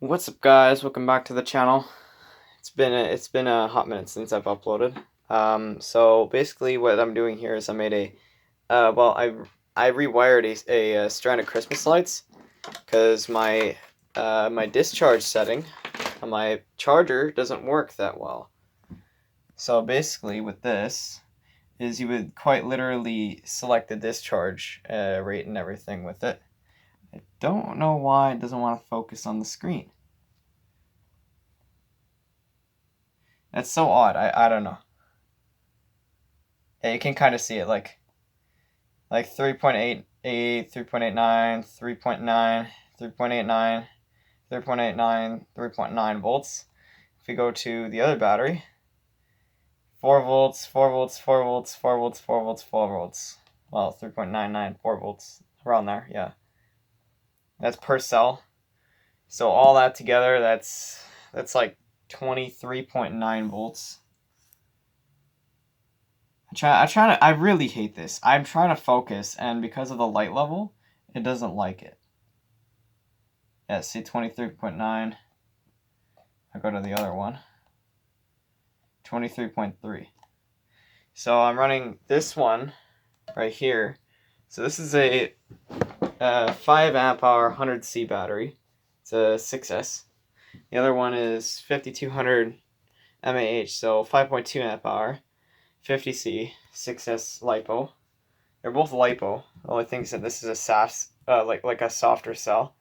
What's up, guys? Welcome back to the channel. It's been a hot minute since I've uploaded. So basically, what I'm doing here is I made a I rewired a strand of Christmas lights because my discharge setting on my charger doesn't work that well. So basically, with this is you would quite literally select the discharge rate and everything with it. I don't know why it doesn't want to focus on the screen. That's so odd. I don't know. Yeah, you can kind of see it like 3.88, 3.89, 3.9, 3.89, 3.89, 3.9 volts. If we go to the other battery, 4 volts, 4 volts, 4 volts, 4 volts, 4 volts, 4 volts. Well, 3.99, 4 volts, around there, yeah. That's per cell. So all that together, that's like 23.9 volts. I really hate this. I'm trying to focus, and because of the light level, it doesn't like it. Yeah, see 23.9. I go to the other one. 23.3. So I'm running this one right here. So this is a 5 amp hour 100C battery. It's a 6S. The other one is 5200 mAh, so 5.2 amp hour, 50C, 6S LiPo. They're both LiPo. The only thing is that this is a SAS, like a softer cell,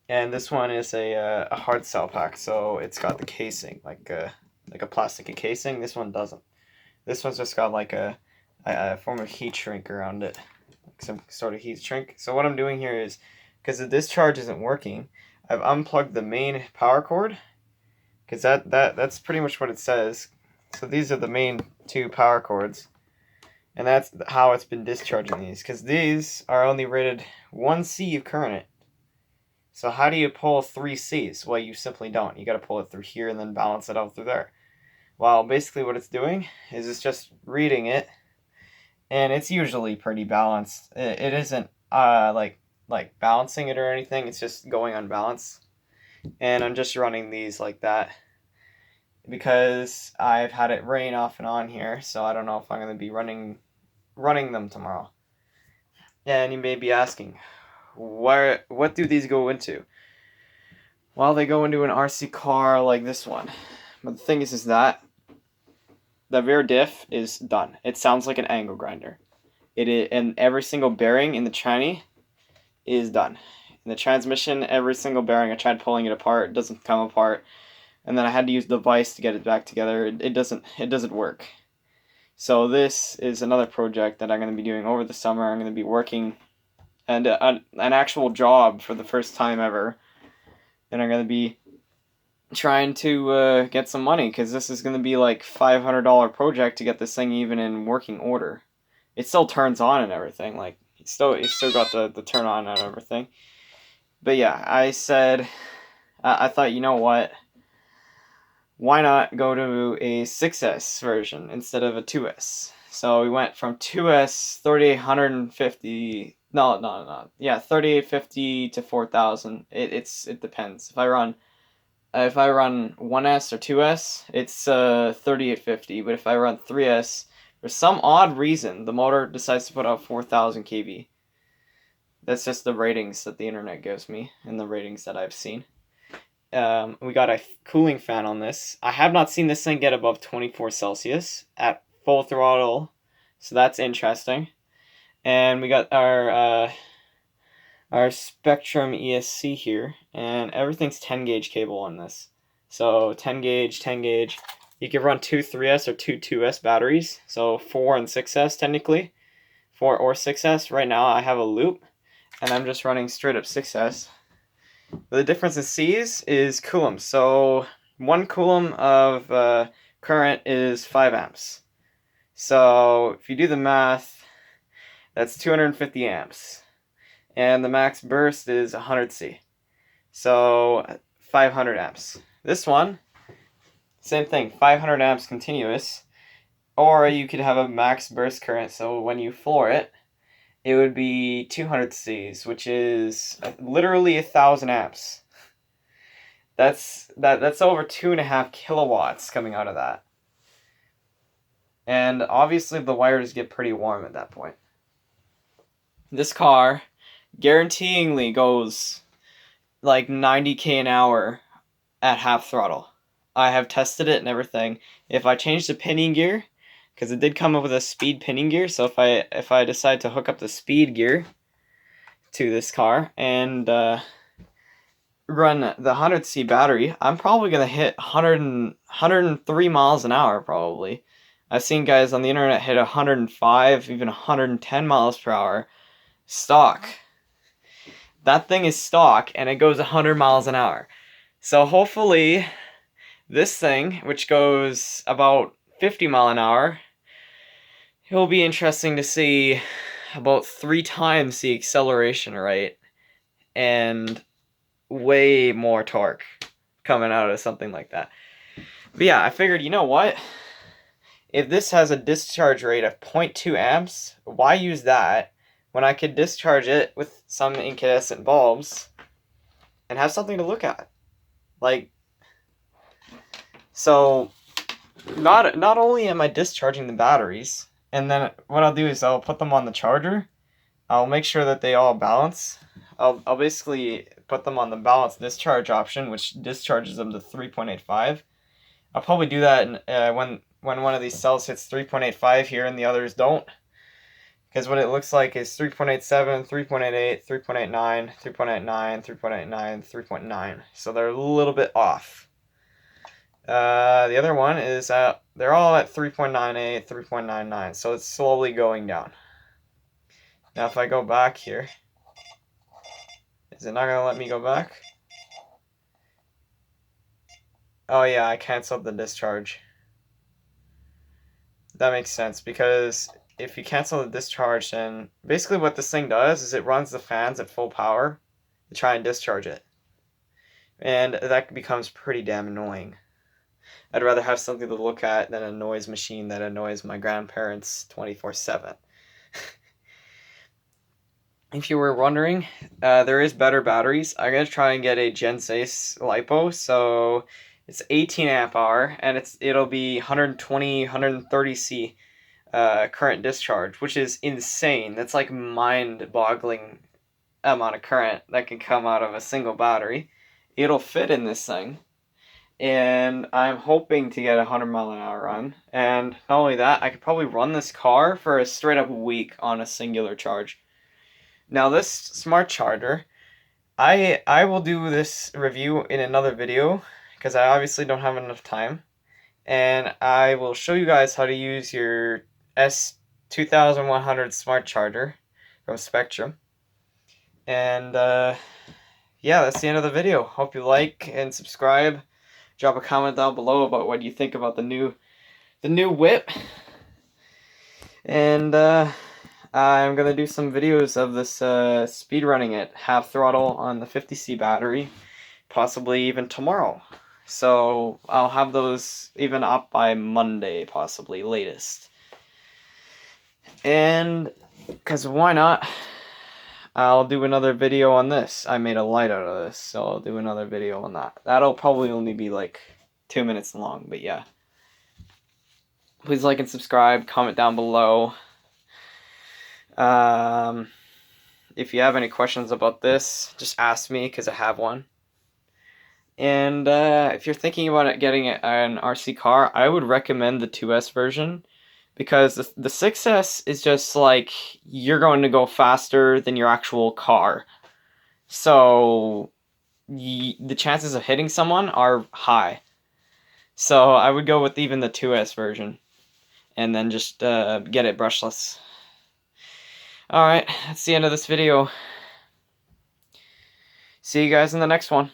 and this one is a hard cell pack. So it's got the casing, like a plastic casing. This one doesn't. This one's just got like a form of heat shrink around it, like some sort of heat shrink. So what I'm doing here is, because the discharge isn't working, I've unplugged the main power cord, because that's pretty much what it says. So these are the main two power cords. And that's how it's been discharging these, because these are only rated 1C of current. So how do you pull 3 Cs? Well, you simply don't. You got to pull it through here and then balance it out through there. Well, basically what it's doing is it's just reading it, and it's usually pretty balanced. It isn't like balancing it or anything. It's just going unbalanced. And I'm just running these like that because I've had it rain off and on here, so I don't know if I'm going to be running them tomorrow. And you may be asking, what do these go into? Well, they go into an RC car like this one. But the thing is that the rear diff is done. It sounds like an angle grinder. And every single bearing in the tranny is done. In the transmission, every single bearing, I tried pulling it apart, it doesn't come apart. And then I had to use the vise to get it back together. It doesn't work. So this is another project that I'm going to be doing over the summer. I'm going to be working and an actual job for the first time ever. And I'm going to be trying to get some money, because this is going to be like $500 project to get this thing even in working order. It still turns on and everything. Like it's still got the turn on and everything. But yeah, I said I thought, you know what? Why not go to a 6S version instead of a 2S? So we went from 2S 3850. No. Yeah, 3850 to 4000. It depends. If I run 1S or 2S, it's 3850. But if I run 3S, for some odd reason, the motor decides to put out 4000 kV. That's just the ratings that the internet gives me and the ratings that I've seen. We got a cooling fan on this. I have not seen this thing get above 24 Celsius at full throttle, so that's interesting. And we got our Spectrum ESC here, and everything's 10 gauge cable on this. So 10 gauge. You can run two 3S or two 2S batteries, so 4 and 6S technically, 4 or 6S. Right now I have a loop, and I'm just running straight up 6S. But the difference in C's is coulombs. So 1 coulomb of current is 5 amps. So if you do the math, that's 250 amps. And the max burst is 100C. So 500 amps. This one, same thing, 500 amps continuous. Or you could have a max burst current, so when you floor it, it would be 200 Cs, which is literally 1,000 amps. That's over 2.5 kilowatts coming out of that. And obviously the wires get pretty warm at that point. This car guaranteeingly goes like 90k an hour at half throttle. I have tested it and everything. If I change the pinion gear, because it did come up with a speed pinion gear, so if I decide to hook up the speed gear to this car and run the 100C battery, I'm probably going to hit 103 miles an hour probably. I've seen guys on the internet hit 105, even 110 miles per hour stock. That thing is stock and it goes 100 miles an hour. So hopefully this thing, which goes about 50 mile an hour, it will be interesting to see about 3 times the acceleration rate and way more torque coming out of something like that. But yeah, I figured, you know what? If this has a discharge rate of 0.2 amps, why use that when I could discharge it with some incandescent bulbs and have something to look at? Like, so not only am I discharging the batteries, and then what I'll do is I'll put them on the charger. I'll make sure that they all balance. I'll basically put them on the balance discharge option, which discharges them to 3.85. I'll probably do that when one of these cells hits 3.85 here and the others don't. Because what it looks like is 3.87, 3.88, 3.89, 3.89, 3.89, 3.9. So they're a little bit off. The other one is they're all at 3.98, 3.99. So it's slowly going down. Now if I go back here, is it not going to let me go back? Oh yeah, I canceled the discharge. That makes sense, because if you cancel the discharge, then basically what this thing does is it runs the fans at full power to try and discharge it. And that becomes pretty damn annoying. I'd rather have something to look at than a noise machine that annoys my grandparents 24/7. If you were wondering, there is better batteries. I'm going to try and get a Gen 6 LiPo, so it's 18 amp hour, and it'll be 120, 130C current discharge, which is insane. That's like mind-boggling amount of current that can come out of a single battery. It'll fit in this thing, and I'm hoping to get a 100 mile an hour run. And not only that, I could probably run this car for a straight up week on a singular charge. Now this smart charger, I will do this review in another video because I obviously don't have enough time, and I will show you guys how to use your S2100 smart charger from Spektrum. And yeah, that's the end of the video. Hope you like and subscribe. Drop a comment down below about what you think about the new whip. And I'm gonna do some videos of this speed running at half throttle on the 50C battery, possibly even tomorrow. So I'll have those even up by Monday, possibly latest. And because why not? I'll do another video on this. I made a light out of this, so I'll do another video on that. That'll probably only be like 2 minutes long, but yeah. Please like and subscribe, comment down below. If you have any questions about this, just ask me, because I have one. And if you're thinking about getting an RC car, I would recommend the 2S version, because the 6S is just like, you're going to go faster than your actual car. So the chances of hitting someone are high. So I would go with even the 2S version, and then just get it brushless. Alright, that's the end of this video. See you guys in the next one.